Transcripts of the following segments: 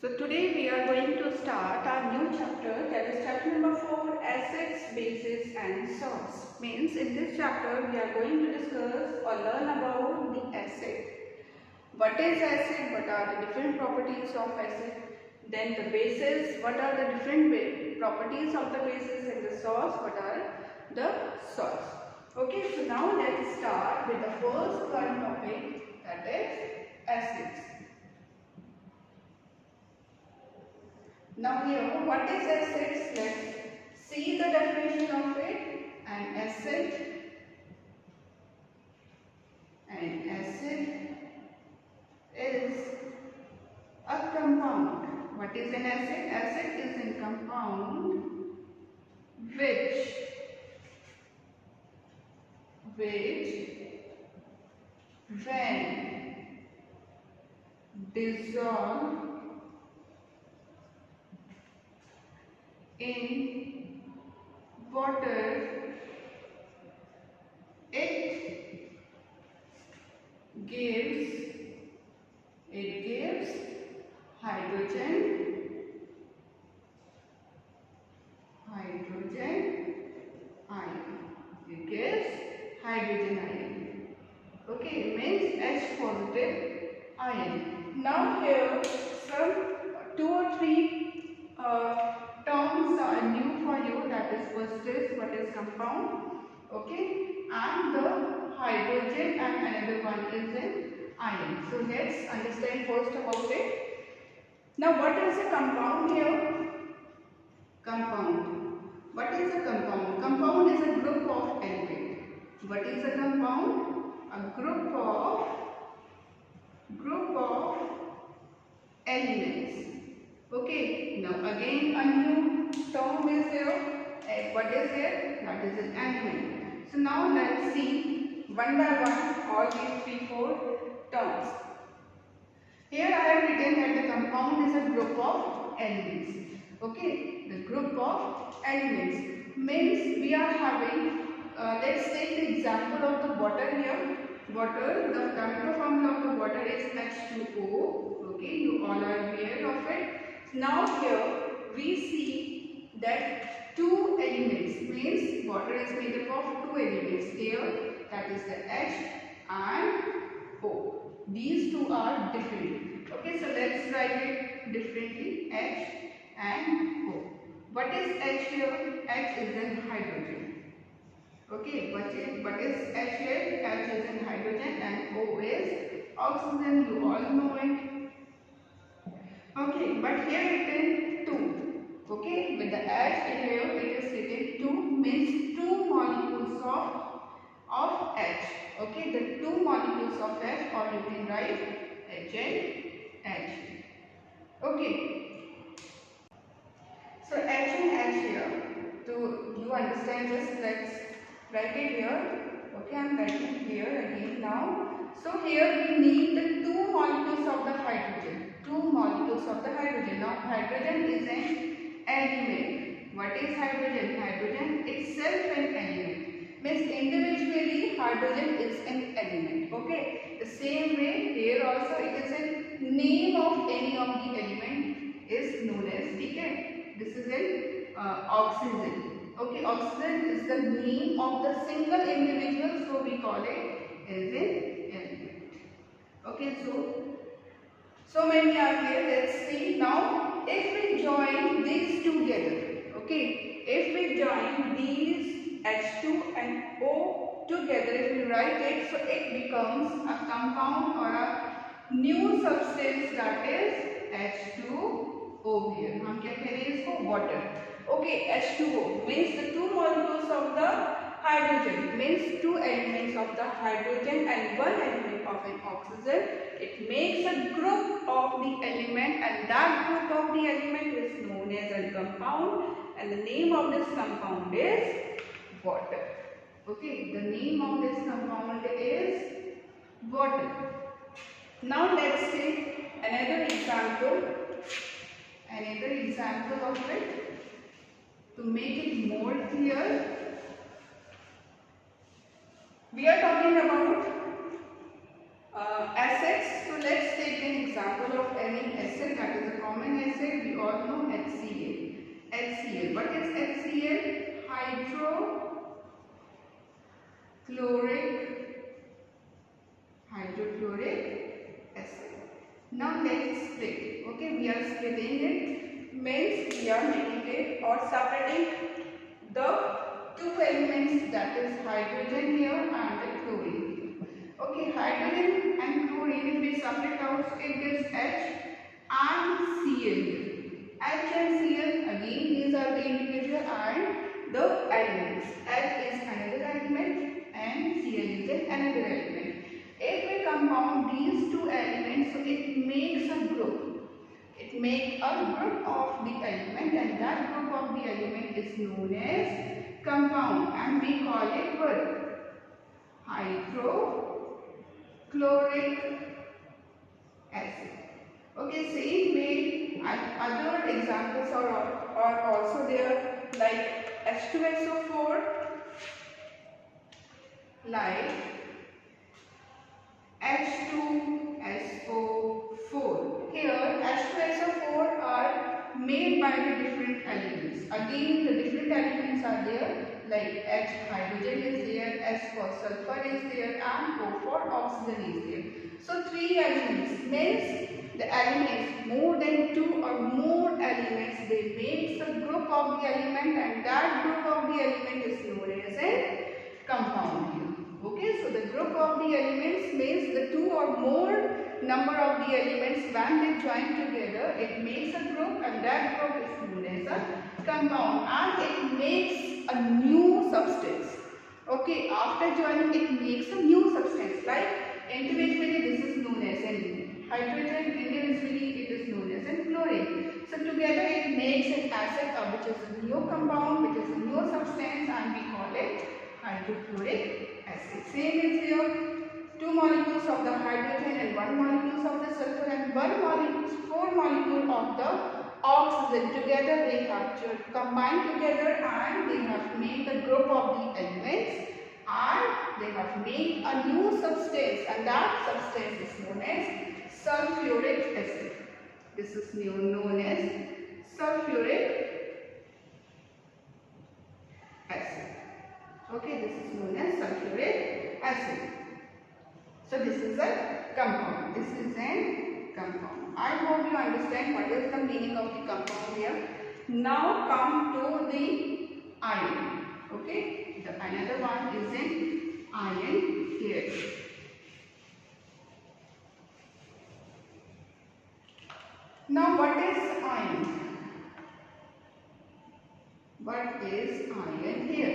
So today we are going to start our new chapter, that is chapter number 4, acids, bases and salts. Means in this chapter we are going to discuss or learn about the acid. What is acid? What are the different properties of acid? Then the bases, what are the different properties of the bases, and the salts, what are the salts. Okay, so now let's start with the first one topic, that is acids. Now here, what is acids? Let's see the definition of it. An acid is a compound. What is an acid? Acid is a compound which when dissolved in water, it gives hydrogen ion. It gives hydrogen ion. Okay, means H positive ion. Now here some 2 or 3 terms are new for you. That is, first is what is compound. Okay, and the hydrogen, and another one is an ion. So let's understand first about it. Now what is a compound here? Compound. What is a compound? Compound is a group of elements. What is a compound? A group of elements. Okay. Now again a new term is here. What is it? That is an element. So now let's see one by one all these 3-4 terms. Here I have written that the compound is a group of elements. Okay, the group of elements means we are having, let's take the example of the water here. Water, the chemical formula of the water is H2O. Okay, you all are aware of it. Now here we see that 2 elements, means water is made up of 2 elements here, that is the H and O. These 2 are different. Okay, so let's write it differently, H and O. What is H here? H is in hydrogen. Okay, what is H here? H is in hydrogen and O is oxygen. You all know it. Okay, but here it is 2. Okay, with the H in here it is written 2, means 2 molecules of H. Okay, the 2 molecules of H, or you can write H and H. Okay. So H and H here, to you understand this, let's write it here. Okay, I am writing here again now. So here we need the 2 molecules of the hydrogen. 2 molecules of the hydrogen. Now hydrogen is an element. What is hydrogen? Hydrogen itself an element. Means individually hydrogen is an element. Okay. The same way here also it is a name of any of the element is known as, okay. This is an oxygen. Okay, oxygen is the name of the single individual, so we call it as an element. Okay, so many are here. Let's see now. If we join these together, okay, if we join these H2 and O together, if we write it, so it becomes a compound or a new substance, that is H2O here. हम क्या कह रहे हैं इसको? Water. Okay, H2O means the 2 molecules of the hydrogen, means 2 elements of the hydrogen and 1 element of an oxygen. It makes a group of the element, and that group of the element is known as a compound, and the name of this compound is water. Okay, the name of this compound is water. Now let's take another example of it to make it more clear. We are talking about acids, so let's take an example. example of any acid that is a common acid, we all know HCl. HCl. What is HCl? Hydrochloric acid. Now let's split. Okay, we are splitting it, means we are making it or separating the two elements, that is hydrogen here and the chlorine here. Okay, hydrogen and chlorine, if we separate out, it gives H and Cl here. H and Cl, again these are the individual and the elements. H is another element and Cl is another element. If we compound these two elements, so it makes a group. It makes a group of the element, and that group of the element is known as compound, and we call it what? Hydrochloric acid. Okay, same way, other examples are also there, like H2SO4, like H2SO4. Here H2SO4 are made by the different elements. Again the different elements are there, like H hydrogen is there, S for sulfur is there, and O for oxygen is there. So three elements means the elements, more than two or more elements, they make a group of the element, and that group of the element is known as a compound here. Okay, so the group of the elements means the two or more number of the elements, when they join together, it makes a group, and that group is known as a compound, and it makes a new substance. Okay, after joining, it makes a new substance. Like individually, this is known as an hydrogen, individually it is known as a chlorine. So together it makes an acid, which is a new compound, which is a new substance, and we call it hydrochloric acid. Same is here. Two molecules of the hydrogen and one molecule of the sulfur and four molecules of the oxygen. Together they have combined together, and they have made a group of the elements, and they have made a new substance, and that substance is known as sulfuric acid. This is known as sulfuric acid. Okay, this is known as sulfuric acid. So this is a compound. This is a compound. I hope you understand what is the meaning of the compound here. Now come to the ion. Okay, the another one is an ion here. Now what is ion? What is ion here?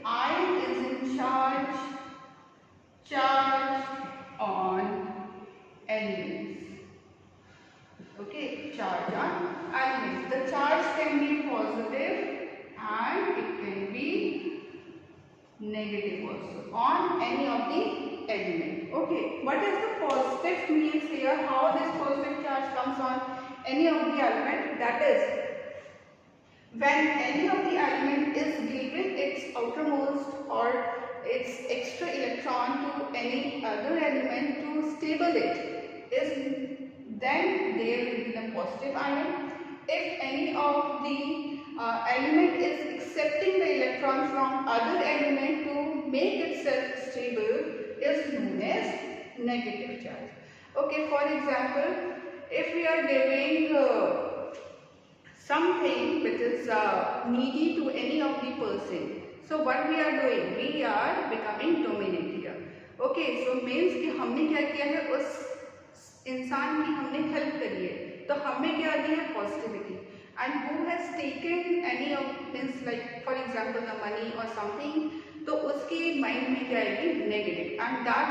Ion is in charge on elements. Okay, charge on elements. The charge can be positive and it can be negative also on any of the element. Okay, what is the positive means here? How this positive charge comes on any of the element? That is, when any of the element is given its outermost or its extra electron to any other element to stable it, then there will be the positive ion. If any of the element is accepting the electron from other element to make itself stable, is known as negative charge. Okay, for example, if we are giving something which is needy to any of the person, so what we are doing, we are becoming dominant here. Okay, so means कि हमने क्या किया है, उस इंसान की हमने help करी है, तो हमें क्या दी है, positivity. And who has taken any of, means like for example the money or something, तो उसकी माइंड में क्या आएगी, negative, and that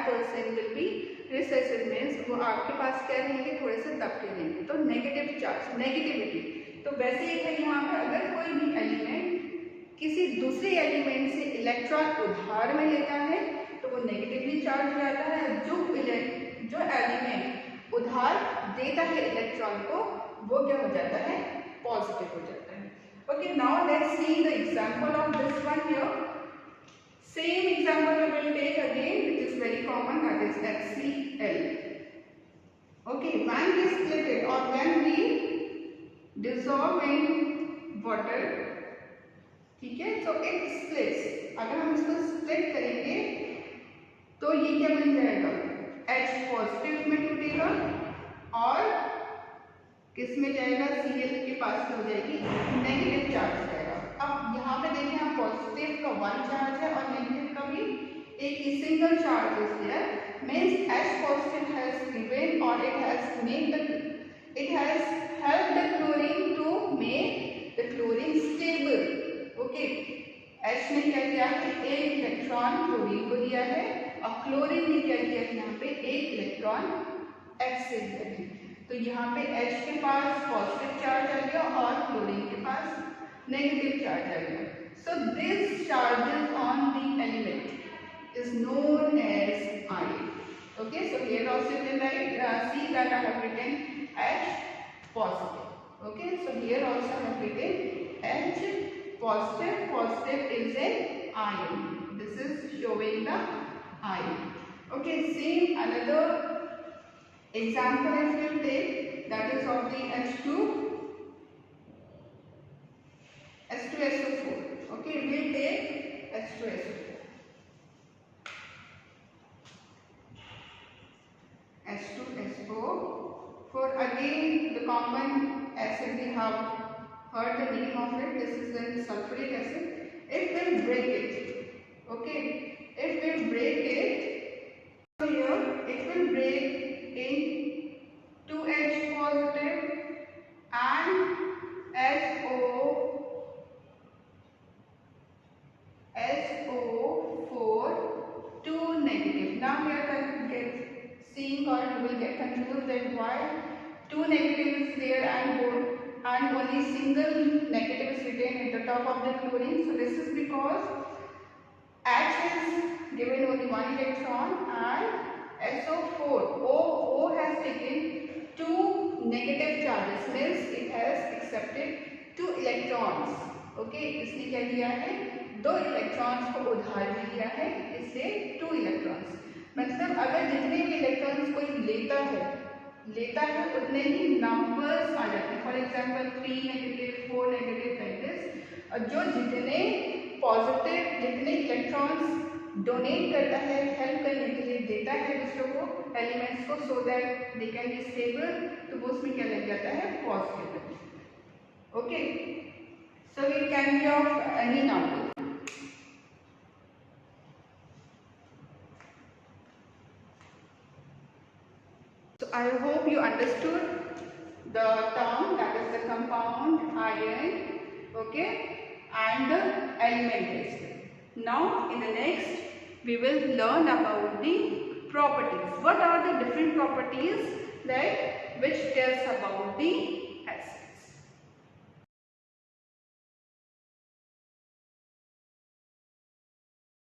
person will be recessive, means वो आपके पास क्या रहेंगे, थोड़े से दबके रहेंगे, तो नेगेटिव चार्ज, नेगेटिविटी. तो वैसे ही है यहाँ पे, अगर कोई भी एलिमेंट किसी दूसरे एलिमेंट से इलेक्ट्रॉन उधार में लेता है तो वो नेगेटिवली चार्ज हो जाता है. जो एलिमेंट उधार देता है इलेक्ट्रॉन को, वो क्या हो जाता है, पॉजिटिव हो जाता है. Okay, now let's see the example of this one here. Same example we will take again, which is very common, that is HCl. Okay, when we split it or when we dissolve in water, ठीक है, so it splits. अगर हम इसको split करेंगे तो ये क्या बन जाएगा, H पॉजिटिव में टूटेगा और किस में जाएगा, Cl के पास में हो जाएगी, नेगेटिव चार्ज जाएगा. अब यहाँ पे देखें आप, पॉजिटिव का 1 चार्ज है और नेगेटिव का भी एक ही single charge is there, means H positive has given or it has helped the chlorine to make the chlorine stable. Okay, H ने क्या किया है, एक इलेक्ट्रॉन क्लोरीन को दिया है और क्लोरीन ने क्या किया है, यहाँ पे एक इलेक्ट्रॉन H से दिया है. तो यहाँ पे H के पास पॉजिटिव चार्ज आ गया और क्लोरीन के पास नेगेटिव चार्ज आ गया. So this charges on the element is known as ion. Okay, so here also you can write, see that I have written H positive. Okay, so here also I have written H positive. Positive is an ion. This is showing the ion. Okay, same another example if we will take, that is of the H2SO4. Okay, we will take H2SO4. H2SO4, again the common acid, we have heard the name of it. This is an sulfuric acid. It will break it. Okay, it will break it. So here it will break in 2H positive and SO4 2 negative. Now we are seeing, or you will get confused that why 2 negative is there and only single negative is written at the top of the chlorine. So this is because H is given only 1 electron and SO4 O has taken 2 negative charges, means it has accepted 2 electrons. Okay, इसने क्या किया है, 2 electrons को उधार में लिया है, इसलिए 2 इलेक्ट्रॉन्स. मतलब अगर जितने भी इलेक्ट्रॉन्स कोई लेता है उतने ही नंबर्स आ जाते हैं. For example 3 negative, 4 negative like this. और जो जितने पॉजिटिव, जितने इलेक्ट्रॉन्स डोनेट करता है, हेल्प करने के लिए देता है दूसरों को, एलिमेंट्स को, so that they can be stable, तो वो उसमें क्या लग जाता है, positive. Okay, so it can be of any number. So I hope you understood the term, that is the compound, ion, okay, and the element as well. Now in the next we will learn about the properties. What are the different properties that which tells about the